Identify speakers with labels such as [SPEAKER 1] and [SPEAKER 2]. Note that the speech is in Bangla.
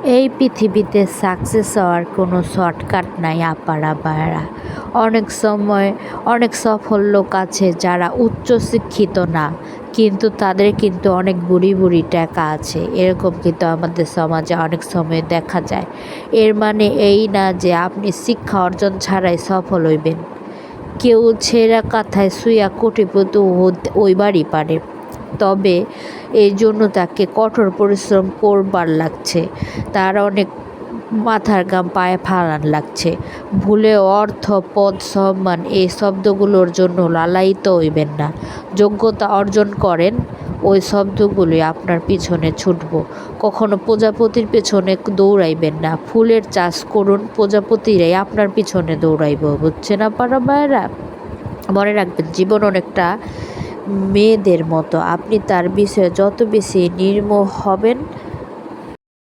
[SPEAKER 1] এই পৃথিবীতে সাকসেস হওয়ার কোনো শর্টকাট নাই আপারা ভাইয়ারা। অনেক সময় অনেক সফল লোক আছে যারা উচ্চ শিক্ষিত না, কিন্তু তাদের কিন্তু অনেক বুড়ি বুড়ি টাকা আছে। এরকম কিন্তু আমাদের সমাজে অনেক সময় দেখা যায়। এর মানে এই না যে আপনি শিক্ষা অর্জন ছাড়াই সফল হইবেন। কেউ ছেঁড়া কাঁথায় শুইয়া কোটিপতি হইবারই পারে, তবে এই জন্য তাকে কঠোর পরিশ্রম করবার লাগছে, তার অনেক মাথার ঘাম পায়ে ফালান লাগছে। ভুলে অর্থ, পদ, সম্মান এই শব্দগুলোর জন্য লালায়িত হইবেন না। যোগ্যতা অর্জন করেন, ওই শব্দগুলোই আপনার পিছনে ছুটব। কখনো প্রজাপতির পেছনে দৌড়াইবেন না, ফুলের চাষ করুন, প্রজাপতিরাই আপনার পিছনে দৌড়াইব। বুঝছেন আপনারা ভাইয়েরা? মনে রাখবেন, জীবন অনেকটা মেয়েদের মতো। আপনি তার বিষয়ে যত বেশি নির্মোহ হবেন,